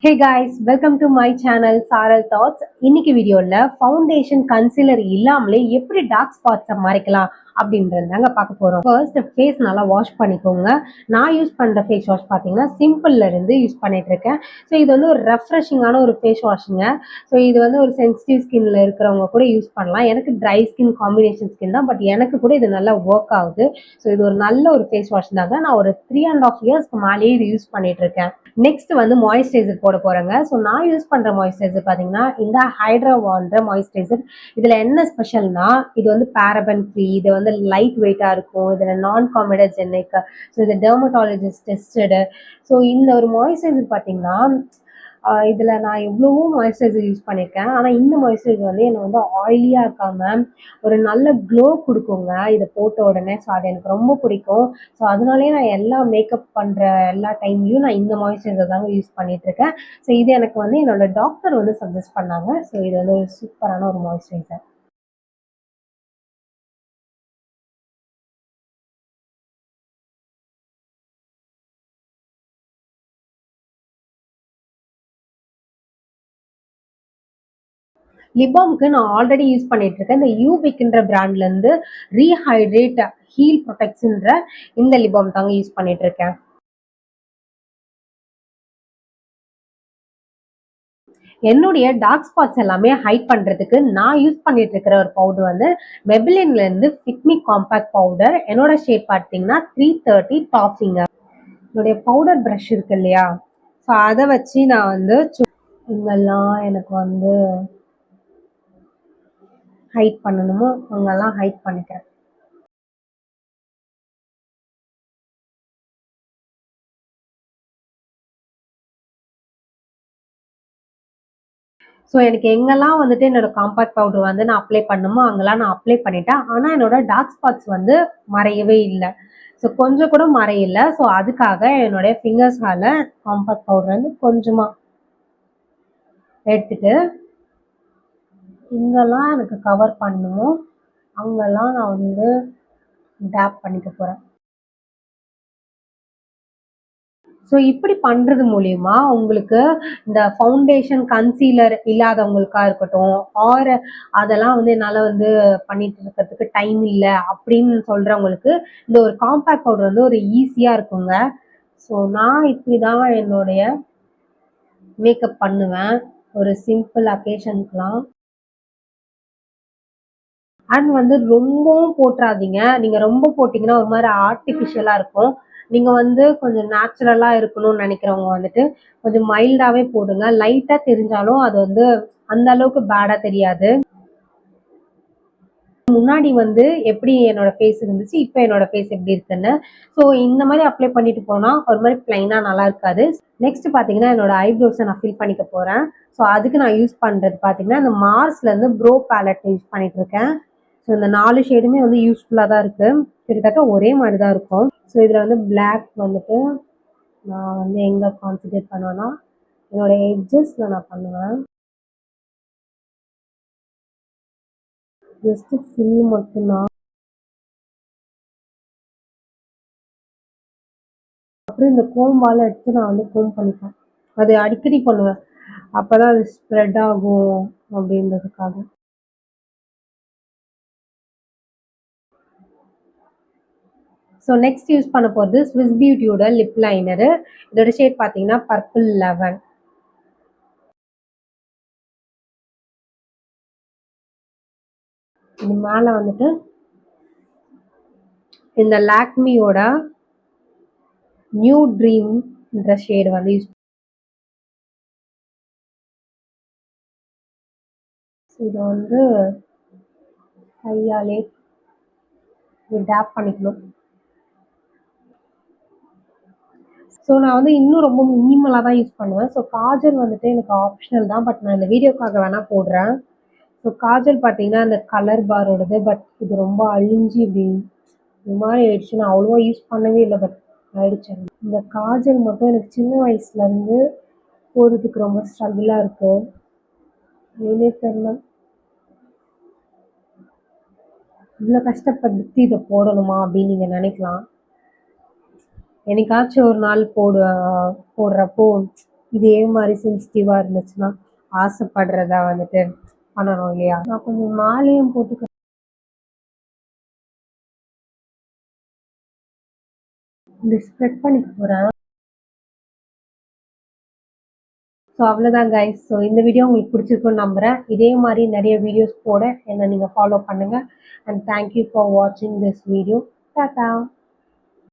Hey guys, welcome to my channel Saral Thoughts. இன்னைக்கு வீடியோல foundation concealer இல்லாமலே எப்படி டார்க் ஸ்பாட்ஸை மறைக்கலாம் அப்படின்றதாங்க பார்க்க போறோம். ஃபர்ஸ்ட் ஃபேஸ் நல்லா வாஷ் பண்ணிக்கோங்க. நான் யூஸ் பண்ற ஃபேஸ் வாஷ் பார்த்தீங்கன்னா சிம்பிள்ல இருந்து யூஸ் பண்ணிட்டு இருக்கேன். ஸோ இது வந்து ஒரு ரெஃப்ரெஷிங்கான ஒரு ஃபேஸ் வாஷுங்க. ஸோ இது வந்து ஒரு சென்சிட்டிவ் ஸ்கின்ல இருக்கிறவங்க கூட யூஸ் பண்ணலாம். எனக்கு ட்ரை ஸ்கின் காம்பினேஷன் ஸ்கின் தான், பட் எனக்கு கூட இது நல்லா ஒர்க் ஆகுது. ஸோ இது ஒரு நல்ல ஒரு ஃபேஸ் வாஷ் தாங்க. நான் ஒரு 3.5 இயர்ஸ்க்கு மேலேயே இது யூஸ் பண்ணிட்டு இருக்கேன். நெக்ஸ்ட் வந்து மாய்ஸ்சரைசர் போட போறேங்க. ஸோ நான் யூஸ் பண்ற மாய்ஸ்சரைசர் பார்த்தீங்கன்னா இந்த ஹைட்ரா வால்ன்ற மாய்ஸ்சரைசர். இதுல என்ன ஸ்பெஷல்னா இது வந்து பாரபன் ஃப்ரீ, இது வந்து லைட் வெயிட்டா இருக்கும், இதுல நான் காமெடஜெனிக், ஸோ இது டெர்மட்டாலஜிஸ்ட் டெஸ்டடு. ஸோ இந்த ஒரு மாய்ஸ்சரைசர் பார்த்தீங்கன்னா இதுல நான் எவ்வளவோ மாய்ஸ்சரைசர் யூஸ் பண்ணியிருக்கேன். ஆனா இந்த மாய்ஸ்சரைசர் வந்து என்னை வந்து ஆயிலியா இருக்காம ஒரு நல்ல க்ளோ கொடுக்குங்க இதை போட்ட உடனே. ஸோ அது எனக்கு ரொம்ப பிடிக்கும். ஸோ அதனாலேயே நான் எல்லா மேக்கப் பண்ற எல்லா டைம்லயும் நான் இந்த மாய்ஸ்சரைசர் தாங்க யூஸ் பண்ணிட்டு இருக்கேன். ஸோ இது எனக்கு வந்து என்னோட டாக்டர் வந்து சஜஸ்ட் பண்ணாங்க. ஸோ இது வந்து ஒரு சூப்பரான ஒரு மாய்ஸ்சரைசர். லிபாம்க்கு நான் ஆல்ரெடி யூஸ் பண்ணிட்டு இருக்கேன். இந்த யூபிக்ன்ற பிராண்ட்ல இருந்து ரீஹைட்ரேட் ஹீல் ப்ரொடெக்ட்ன்ற இந்த லிபாம் தாங்க யூஸ் பண்ணிட்டு இருக்கேன். என்னுடைய டார்க் ஸ்பாட்ஸ் எல்லாமே ஹைட் பண்றதுக்கு நான் யூஸ் பண்ணிட்டு இருக்கிற ஒரு பவுடர் வந்து மெபிலின்ல இருந்து ஃபிட்மி காம்பாக்ட் பவுடர். என்னோட ஷேட் பார்த்தீங்கன்னா 330 டாஃபிங்க. என்னுடைய பவுடர் ப்ரஷ் இருக்கு இல்லையா, ஸோ அதை வச்சு நான் வந்து இங்கெல்லாம் எனக்கு வந்து ஹைட் பண்ணணுமோ அங்கெல்லாம் ஹைட் பண்ணிக்கிறேன். ஸோ எனக்கு எங்கெல்லாம் வந்துட்டு என்னோட காம்பாக்ட் பவுடர் வந்து நான் அப்ளை பண்ணுமோ அங்கெல்லாம் நான் அப்ளை பண்ணிட்டேன். ஆனால் என்னோட டார்க் ஸ்பாட்ஸ் வந்து மறையவே இல்லை. ஸோ கொஞ்சம் கூட மறையல. ஸோ அதுக்காக என்னுடைய ஃபிங்கர்ஸ்னால காம்பாக்ட் பவுடர் வந்து கொஞ்சமாக எடுத்துட்டு இங்கெல்லாம் எனக்கு கவர் பண்ணணுமோ அங்கெல்லாம் நான் வந்து டேப் பண்ணிக்க போகிறேன். ஸோ இப்படி பண்றது மூலியமா உங்களுக்கு இந்த ஃபவுண்டேஷன் கன்சீலர் இல்லாதவங்களுக்கா இருக்கட்டும், ஆர் அதெல்லாம் வந்து என்னால் வந்து பண்ணிட்டு இருக்கிறதுக்கு டைம் இல்லை அப்படின்னு சொல்றவங்களுக்கு இந்த ஒரு காம்பாக்ட் பவுடர் வந்து ஒரு ஈஸியாக இருக்குங்க. ஸோ நான் இப்படி தான் என்னுடைய மேக்கப் பண்ணுவேன் ஒரு சிம்பிள் அக்கேஷனுக்குலாம். அண்ட் வந்து ரொம்பவும் போட்டுறாதீங்க. நீங்க ரொம்ப போட்டீங்கன்னா ஒரு மாதிரி ஆர்டிஃபிஷியலா இருக்கும். நீங்க வந்து கொஞ்சம் நேச்சுரலா இருக்கணும்னு நினைக்கிறவங்க வந்துட்டு கொஞ்சம் மைல்டாவே போடுங்க. லைட்டா தெரிஞ்சாலும் அது வந்து அந்த அளவுக்கு பேடா தெரியாது. முன்னாடி வந்து எப்படி என்னோட ஃபேஸ் இருந்துச்சு, இப்ப என்னோட ஃபேஸ் எப்படி இருக்குன்னு. ஸோ இந்த மாதிரி அப்ளை பண்ணிட்டு போனா ஒரு மாதிரி பிளைனா நல்லா இருக்காது. நெக்ஸ்ட் பாத்தீங்கன்னா என்னோட ஐப்ரோஸை நான் ஃபில் பண்ணிக்க போறேன். ஸோ அதுக்கு நான் யூஸ் பண்றது பாத்தீங்கன்னா இந்த மார்ஸ்ல இருந்து ப்ரோ பேலட் யூஸ் பண்ணிட்டு இருக்கேன். ஸோ இந்த 4 ஷேடுமே வந்து யூஸ்ஃபுல்லாக தான் இருக்கு. கிட்டத்தட்ட ஒரே மாதிரி தான் இருக்கும். ஸோ இதில் வந்து பிளாக் வந்துட்டு நான் வந்து எங்கே கான்சன்ட்ரேட் பண்ணுவேன்னா என்னோட எட்ஜஸில் நான் பண்ணுவேன். ஜஸ்ட் ஃபில் மட்டும்தான். அப்புறம் இந்த கோம்பால் எடுத்து நான் வந்து கோம் பண்ணிப்பேன். அது அடிக்கடி பண்ணுவேன். அப்பதான் அது ஸ்ப்ரெட் ஆகும் அப்படின்றதுக்காக. ஸோ நெக்ஸ்ட் யூஸ் பண்ண போகிறது ஸ்விஸ் பியூட்டியோட லிப் லைனரு. இதோட ஷேட் பார்த்தீங்கன்னா பர்பிள் 11. இது மேலே வந்துட்டு இந்த லாக்மியோட நியூ ட்ரீம்ன்ற ஷேடு வந்து யூஸ். இதை வந்து கையாலே டேப் பண்ணிக்கணும். ஸோ நான் வந்து இன்னும் ரொம்ப மினிமலாக தான் யூஸ் பண்ணுவேன். ஸோ காஜல் வந்துட்டு எனக்கு ஆப்ஷனல் தான், பட் நான் இந்த வீடியோக்காக வேணால் போடுறேன். ஸோ காஜல் பார்த்தீங்கன்னா அந்த கலர் பாரோடது, பட் இது ரொம்ப அழிஞ்சு இப்படி இது மாதிரி ஆயிடுச்சு. நான் அவ்வளோவா யூஸ் பண்ணவே இல்லை, பட் ஆயிடுச்சு. இந்த காஜல் மட்டும் எனக்கு சின்ன வயசுலேருந்து போடுறதுக்கு ரொம்ப ஸ்ட்ரகிளாக இருக்குது. ஏனே தெரியல, இவ்வளோ கஷ்டப்பட்டு இதை போடணுமா அப்படின்னு நீங்கள் நினைக்கலாம். என்னைக்காச்சும் ஒரு நாள் போடுறப்போ இதே மாதிரி சென்சிட்டிவா இருந்துச்சுன்னா ஆசைப்படுறதா வந்துட்டு பண்ணணும் இல்லையா? நான் கொஞ்சம் மாலையும் போட்டு இப்படி ஸ்ப்ரெட் பண்ணிக்க போறேன். ஸோ அவ்வளோதான் கைஸ். ஸோ இந்த வீடியோ உங்களுக்கு பிடிச்சிருக்குன்னு நம்புறேன். இதே மாதிரி நிறைய வீடியோஸ் போட என்னை நீங்கள் ஃபாலோ பண்ணுங்க. அண்ட் தேங்க்யூ ஃபார் வாட்சிங் திஸ் வீடியோ. டாடா.